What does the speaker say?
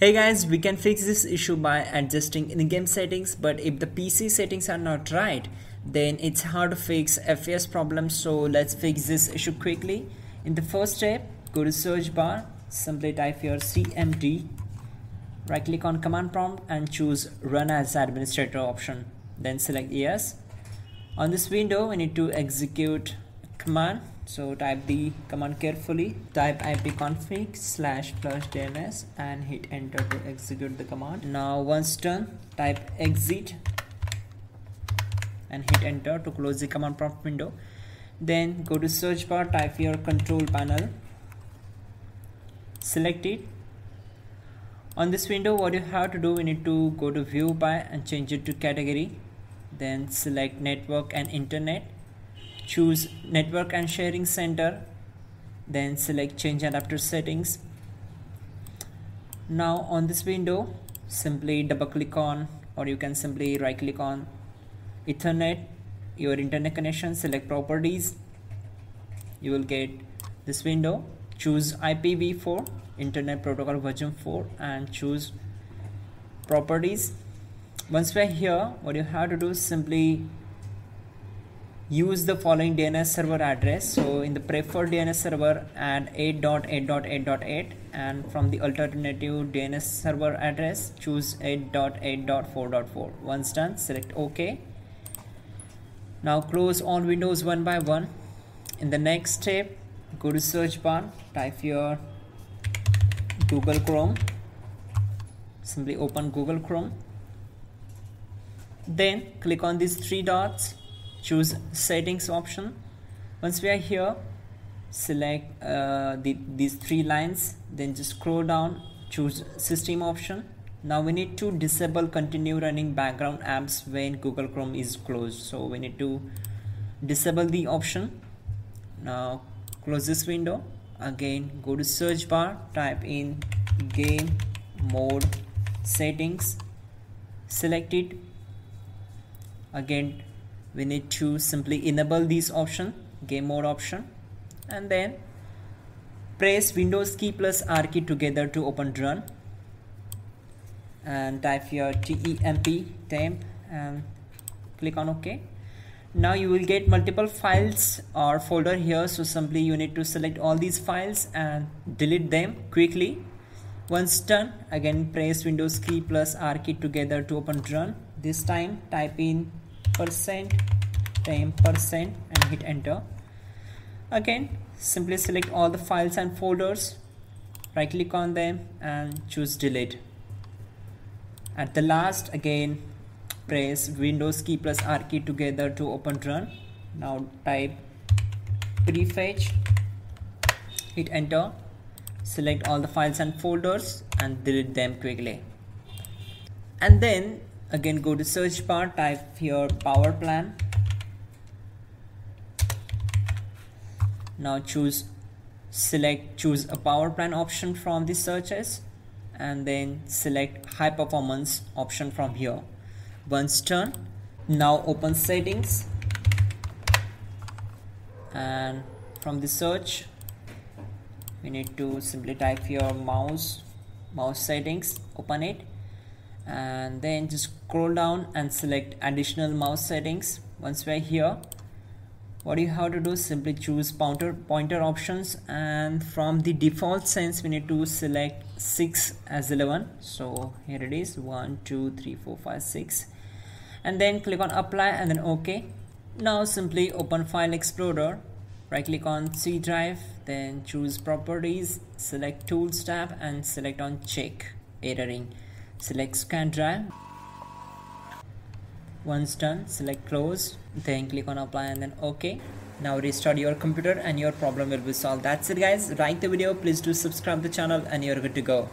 Hey guys, we can fix this issue by adjusting in-game settings, but if the PC settings are not right, then it's hard to fix FPS problems. So let's fix this issue quickly. In the first step, go to search bar, simply type your CMD, right click on command prompt and choose run as administrator option, then select yes. On this window we need to execute command, so type the command carefully, type ipconfig /+dns and hit enter to execute the command. Now once done, type exit and hit enter to close the command prompt window. Then go to search bar, type your control panel, select it. On this window what you have to do, we need to go to view by and change it to category, then select network and internet, choose network and sharing center, then select change adapter settings. Now on this window simply double click on, or you can simply right click on Ethernet, your internet connection, select properties. You will get this window, choose IPv4 internet protocol version 4 and choose properties. Once we're here, what you have to do is simply use the following DNS server address. So in the preferred DNS server, add 8.8.8.8 and from the alternative DNS server address choose 8.8.4.4. Once done, select OK. Now close all windows one by one. In the next step, go to search bar, type your Google Chrome, simply open Google Chrome, then click on these three dots, choose settings option. Once we are here, select these three lines, then just scroll down, choose system option. Now we need to disable continue running background apps when Google Chrome is closed, so we need to disable the option. Now close this window, again go to search bar, type in game mode settings, select it. Again we need to simply enable this option, game mode option, and then press Windows key plus R key together to open run and type your temp and click on OK. Now you will get multiple files or folder here, so simply you need to select all these files and delete them quickly. Once done, again press Windows key plus R key together to open run. This time type in %temp% and hit enter. Again simply select all the files and folders, right click on them and choose delete. At the last, again press Windows key plus R key together to open run. Now type prefetch, hit enter, select all the files and folders and delete them quickly. And then again go to search bar, type your power plan. Now choose a power plan option from the searches and then select high performance option from here. Once done, now open settings and from the search we need to simply type your mouse settings, open it, and then just scroll down and select additional mouse settings. Once we're here, what you have to do is simply choose pointer options, and from the default sense we need to select 6 as 11. So here it is, 1 2 3 4 5 6, and then click on apply and then OK. Now simply open File Explorer, right click on C drive, then choose properties, select tools tab and select on check erroring, select scan drive. Once done, select close, then click on apply and then OK. Now restart your computer and your problem will be solved. That's it guys. Like the video, please do subscribe the channel and you're good to go.